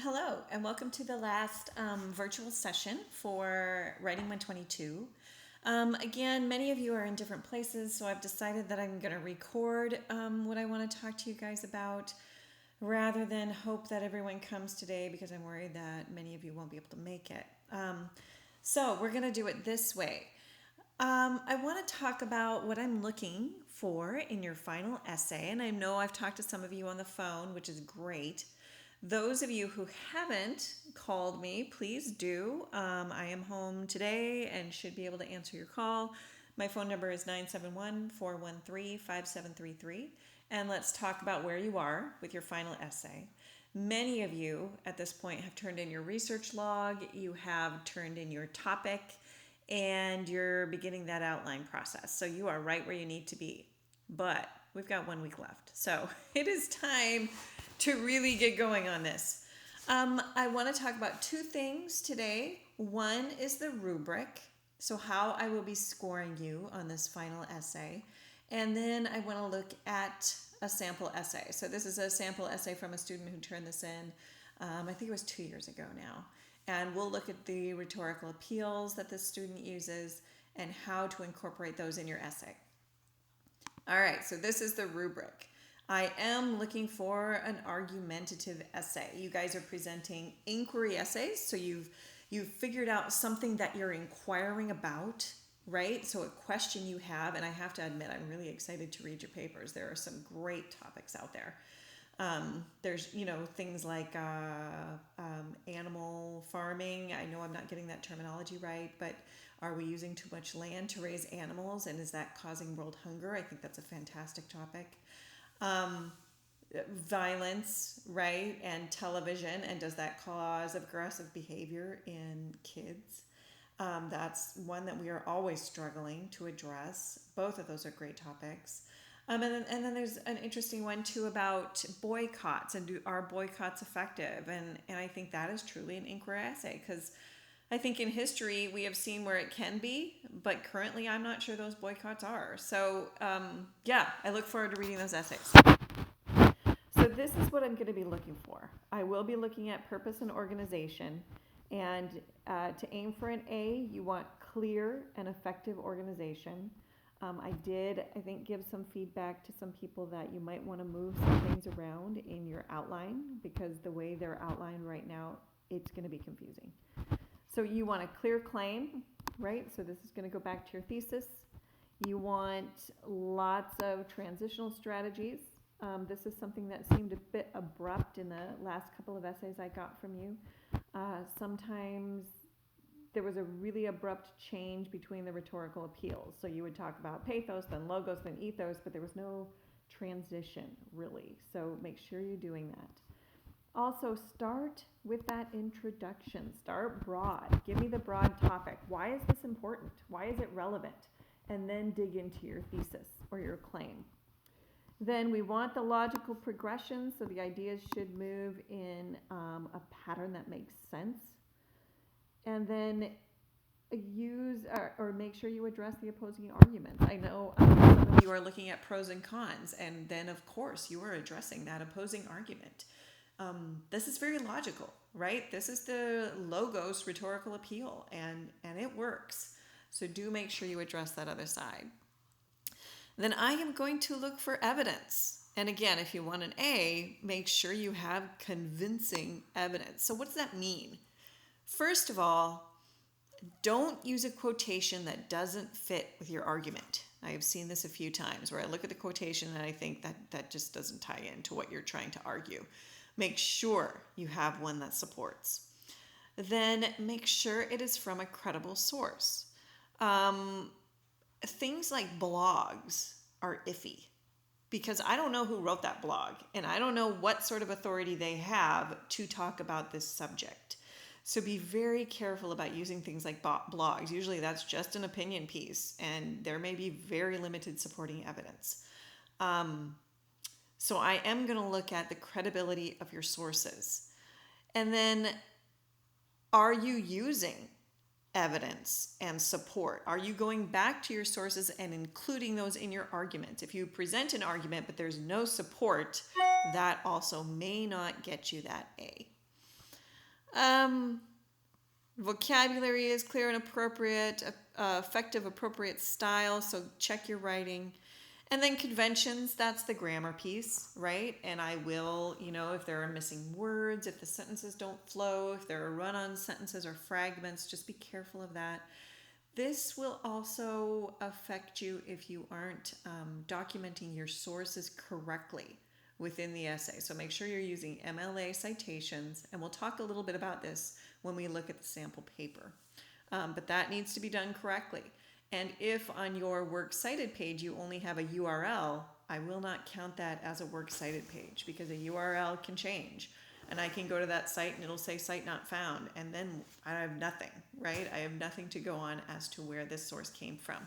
Hello, and welcome to the last virtual session for Writing 122. Again, many of you are in different places, so I've decided that I'm going to record what I want to talk to you guys about rather than hope that everyone comes today because I'm worried that many of you won't be able to make it. So we're going to do it this way. I want to talk about what I'm looking for in your final essay, and I know I've talked to some of you on the phone, which is great. Those of you who haven't called me, please do. I am home today and should be able to answer your call. My phone number is 971-413-5733. And let's talk about where you are with your final essay. Many of you at this point have turned in your research log, you have turned in your topic, and you're beginning that outline process. So you are right where you need to be. But we've got 1 week left. So it is time to really get going on this. I want to talk about two things today. One is the rubric, so how I will be scoring you on this final essay. And then I want to look at a sample essay. So this is a sample essay from a student who turned this in, I think it was 2 years ago now. And we'll look at the rhetorical appeals that this student uses and how to incorporate those in your essay. All right, so this is the rubric. I am looking for an argumentative essay. You guys are presenting inquiry essays, so you've figured out something that you're inquiring about, right? So a question you have, and I have to admit, I'm really excited to read your papers. There are some great topics out there. There's, things like animal farming. I know I'm not getting that terminology right, but are we using too much land to raise animals, and is that causing world hunger? I think that's a fantastic topic. Violence, right, and television, and does that cause aggressive behavior in kids? That's one that we are always struggling to address. Both of those are great topics. And then there's an interesting one too about boycotts, and are boycotts effective? And I think that is truly an inquiry essay, because I think in history we have seen where it can be, but currently I'm not sure those boycotts are. So I look forward to reading those essays. So this is what I'm going to be looking for. I will be looking at purpose and organization. And to aim for an A, you want clear and effective organization. I think, give some feedback to some people that you might want to move some things around in your outline, because the way they're outlined right now, it's going to be confusing. So you want a clear claim, right? So this is going to go back to your thesis. You want lots of transitional strategies. This is something that seemed a bit abrupt in the last couple of essays I got from you. Sometimes there was a really abrupt change between the rhetorical appeals. So you would talk about pathos, then logos, then ethos, but there was no transition really. So make sure you're doing that. Also, start with that introduction. Start broad. Give me the broad topic. Why is this important? Why is it relevant? And then dig into your thesis or your claim. Then we want the logical progression, so the ideas should move in a pattern that makes sense. And then use or make sure you address the opposing arguments. I know some of you are looking at pros and cons, and then of course you are addressing that opposing argument. This is very logical, right? This is the logos rhetorical appeal, and it works. So do make sure you address that other side. Then I am going to look for evidence. And again, if you want an A, make sure you have convincing evidence. So what does that mean? First of all, don't use a quotation that doesn't fit with your argument. I have seen this a few times where I look at the quotation and I think that just doesn't tie into what you're trying to argue. Make sure you have one that supports. Then make sure it is from a credible source. Things like blogs are iffy, because I don't know who wrote that blog, and I don't know what sort of authority they have to talk about this subject. So be very careful about using things like blogs. Usually that's just an opinion piece, and there may be very limited supporting evidence. So I am going to look at the credibility of your sources. And then, are you using evidence and support? Are you going back to your sources and including those in your argument? If you present an argument but there's no support, that also may not get you that A. Um, Vocabulary is clear and appropriate, effective, appropriate style. So check your writing. And then conventions, that's the grammar piece, right? And I will, if there are missing words, if the sentences don't flow, if there are run on sentences or fragments, just be careful of that. This will also affect you if you aren't documenting your sources correctly within the essay. So make sure you're using MLA citations, and we'll talk a little bit about this when we look at the sample paper. But that needs to be done correctly. And if on your works cited page you only have a URL, I will not count that as a works cited page because a URL can change. And I can go to that site and it'll say site not found. And then I have nothing, right? I have nothing to go on as to where this source came from.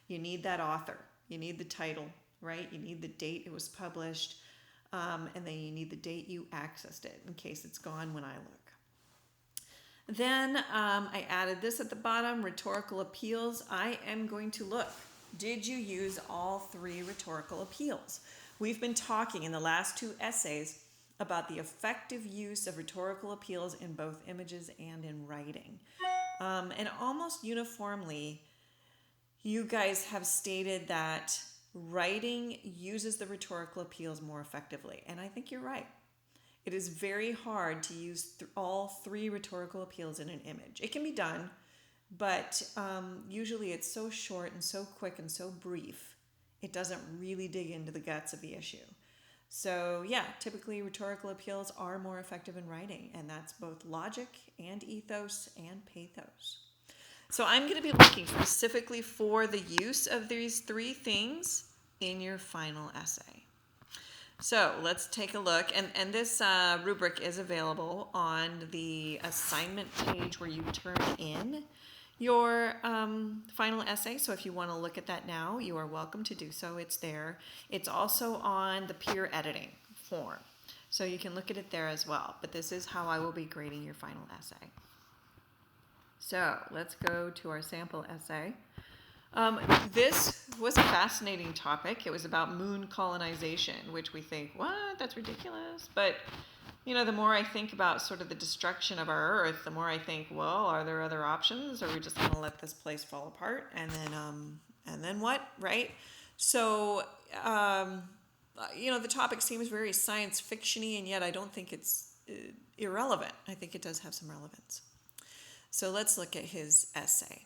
You need that author. You need the title, right? You need the date it was published. And then you need the date you accessed it in case it's gone when I look. Then I added this at the bottom, rhetorical appeals. I am going to look. Did you use all 3 rhetorical appeals? We've been talking in the last 2 essays about the effective use of rhetorical appeals in both images and in writing. And almost uniformly, you guys have stated that writing uses the rhetorical appeals more effectively. And I think you're right. It is very hard to use all 3 rhetorical appeals in an image. It can be done, but usually it's so short and so quick and so brief, it doesn't really dig into the guts of the issue. So yeah, typically rhetorical appeals are more effective in writing, and that's both logic and ethos and pathos. So I'm going to be looking specifically for the use of these 3 things in your final essay. So let's take a look, and this rubric is available on the assignment page where you turn in your final essay. So if you want to look at that now, you are welcome to do so. It's there. It's also on the peer editing form, so you can look at it there as well. But this is how I will be grading your final essay. So let's go to our sample essay. This was a fascinating topic. It was about moon colonization, which we think, what? That's ridiculous. But, the more I think about sort of the destruction of our Earth, the more I think, well, are there other options? Or are we just going to let this place fall apart? And then what, right? So, the topic seems very science fiction-y, and yet I don't think it's irrelevant. I think it does have some relevance. So let's look at his essay.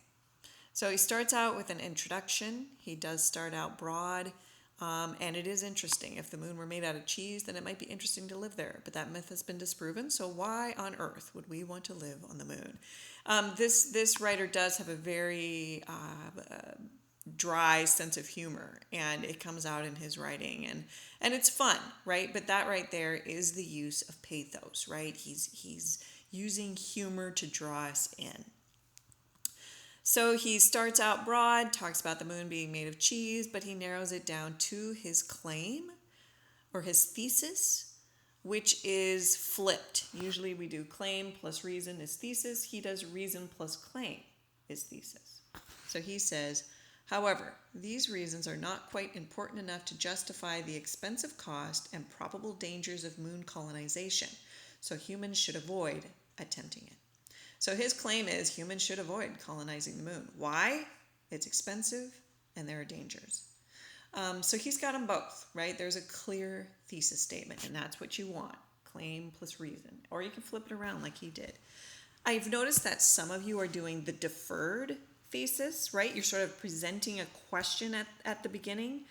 So he starts out with an introduction. He does start out broad, and it is interesting. If the moon were made out of cheese, then it might be interesting to live there. But that myth has been disproven, so why on earth would we want to live on the moon? This writer does have a very dry sense of humor, and it comes out in his writing, and it's fun, right? But that right there is the use of pathos, right? He's using humor to draw us in. So he starts out broad, talks about the moon being made of cheese, but he narrows it down to his claim or his thesis, which is flipped. Usually we do claim plus reason is thesis. He does reason plus claim is thesis. So he says, however, these reasons are not quite important enough to justify the expensive cost and probable dangers of moon colonization, so humans should avoid attempting it. So his claim is humans should avoid colonizing the moon. Why? It's expensive and there are dangers. So he's got them both, right? There's a clear thesis statement, and that's what you want, claim plus reason. Or you can flip it around like he did. I've noticed that some of you are doing the deferred thesis, right? You're sort of presenting a question at the beginning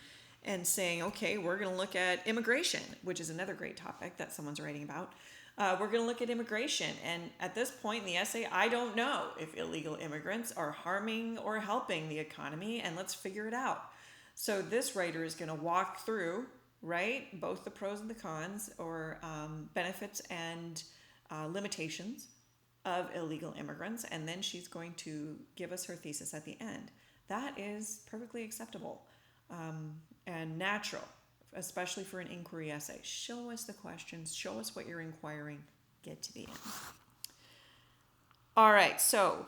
and saying, okay, we're going to look at immigration, which is another great topic that someone's writing about. We're going to look at immigration, and at this point in the essay, I don't know if illegal immigrants are harming or helping the economy, and let's figure it out. So this writer is going to walk through, right, both the pros and the cons, or benefits and limitations of illegal immigrants, and then she's going to give us her thesis at the end. That is perfectly acceptable and natural, especially for an inquiry essay. Show us the questions, show us what you're inquiring, get to the end. All right, so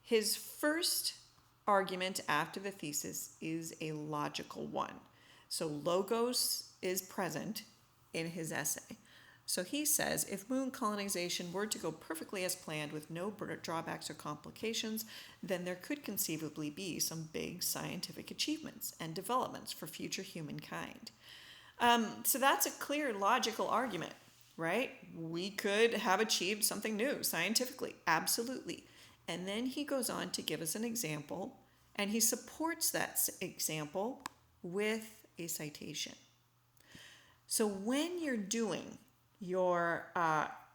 his first argument after the thesis is a logical one. So logos is present in his essay. So he says, if moon colonization were to go perfectly as planned with no drawbacks or complications, then there could conceivably be some big scientific achievements and developments for future humankind. So that's a clear logical argument, right? We could have achieved something new scientifically, absolutely. And then he goes on to give us an example, and he supports that example with a citation. So when you're doing your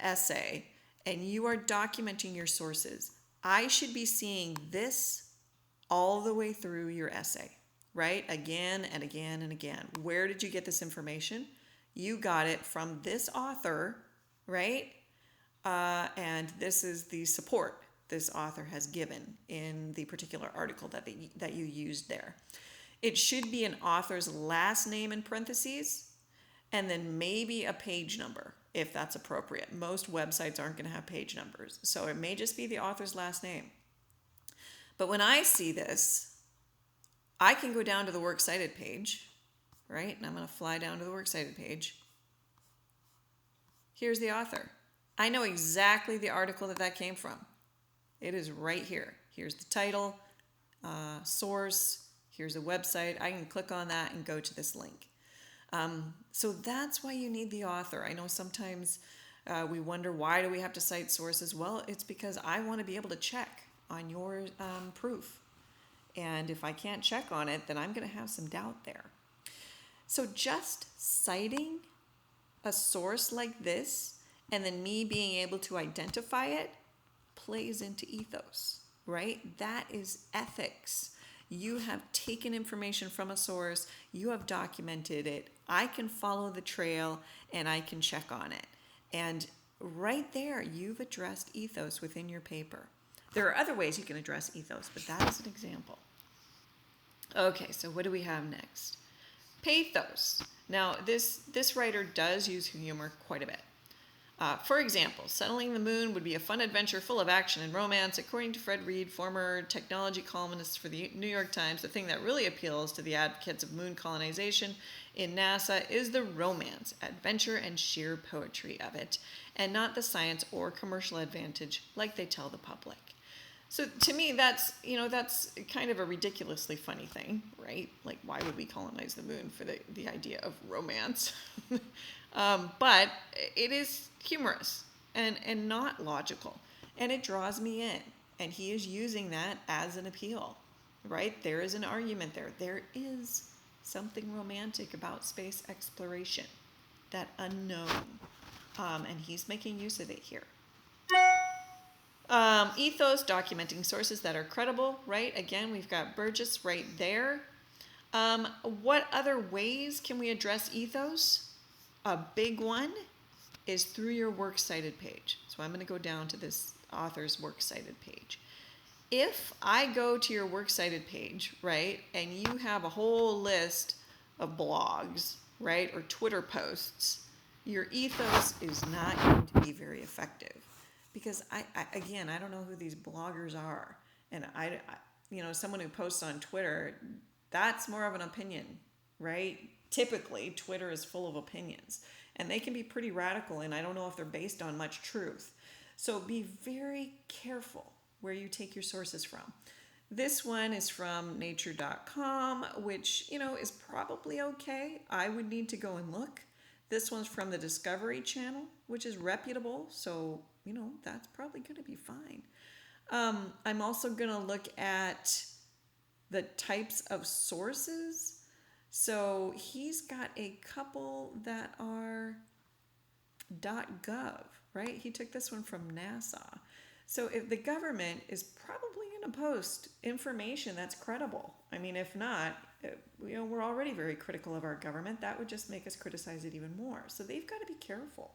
essay and you are documenting your sources, I should be seeing this all the way through your essay, right? Again and again and again. Where did you get this information? You got it from this author, right? And this is the support this author has given in the particular article that you used there. It should be an author's last name in parentheses, and then maybe a page number, if that's appropriate. Most websites aren't going to have page numbers, so it may just be the author's last name. But when I see this, I can go down to the Works Cited page, right? And I'm going to fly down to the Works Cited page. Here's the author. I know exactly the article that came from. It is right here. Here's the title, source, here's a website. I can click on that and go to this link. So that's why you need the author. I know sometimes we wonder, why do we have to cite sources? Well, it's because I want to be able to check on your proof. And if I can't check on it, then I'm going to have some doubt there. So just citing a source like this and then me being able to identify it plays into ethos, right? That is ethics. You have taken information from a source, you have documented it, I can follow the trail and I can check on it. And right there, you've addressed ethos within your paper. There are other ways you can address ethos, but that is an example. Okay, so what do we have next? Pathos. Now, this writer does use humor quite a bit. For example, settling the moon would be a fun adventure full of action and romance. According to Fred Reed, former technology columnist for the New York Times, the thing that really appeals to the advocates of moon colonization in NASA is the romance, adventure, and sheer poetry of it, and not the science or commercial advantage like they tell the public. So to me, that's kind of a ridiculously funny thing, right? Like, why would we colonize the moon for the idea of romance? But it is humorous and not logical, and it draws me in. And he is using that as an appeal, right? There is an argument there. There is something romantic about space exploration, that unknown, and he's making use of it here. Ethos, documenting sources that are credible, right? Again, we've got Burgess right there. What other ways can we address ethos? A big one is through your Works Cited page. So I'm going to go down to this author's Works Cited page. If I go to your Works Cited page, right, and you have a whole list of blogs, right, or Twitter posts, your ethos is not going to be very effective. Because I don't know who these bloggers are. And someone who posts on Twitter, that's more of an opinion, right? Typically, Twitter is full of opinions. And they can be pretty radical, and I don't know if they're based on much truth. So be very careful where you take your sources from. This one is from nature.com, which, is probably okay. I would need to go and look. This one's from the Discovery Channel, which is reputable, so, that's probably going to be fine. I'm also going to look at the types of sources. So he's got a couple that are .gov, right? He took this one from NASA. So if the government is probably going to post information that's credible. I mean, if not, we're already very critical of our government. That would just make us criticize it even more. So they've got to be careful.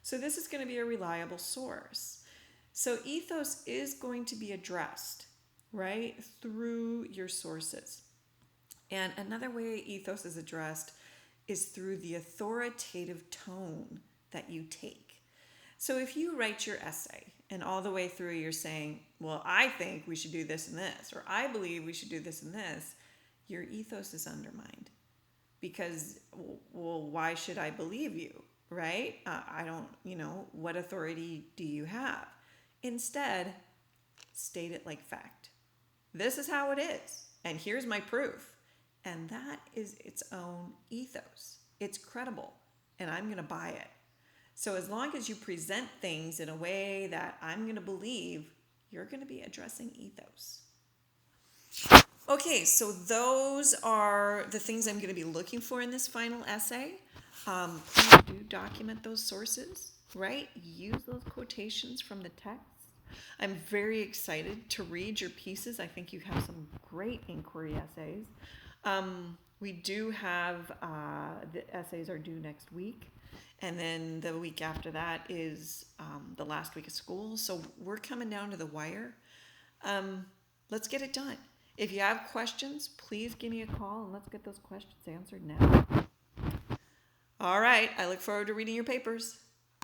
So this is going to be a reliable source. So ethos is going to be addressed, right, through your sources. And another way ethos is addressed is through the authoritative tone that you take. So if you write your essay and all the way through you're saying, well, I think we should do this and this, or I believe we should do this and this, your ethos is undermined. Because, well, why should I believe you? right? I don't, what authority do you have? Instead, state it like fact. This is how it is, and here's my proof. And that is its own ethos. It's credible, and I'm going to buy it. So as long as you present things in a way that I'm going to believe, you're going to be addressing ethos. Okay, so those are the things I'm going to be looking for in this final essay. Please do document those sources, right? Use those quotations from the text. I'm very excited to read your pieces. I think you have some great inquiry essays. We do have the essays are due next week, and then the week after that is the last week of school. So we're coming down to the wire. Let's get it done. If you have questions, please give me a call and let's get those questions answered now. All right, I look forward to reading your papers.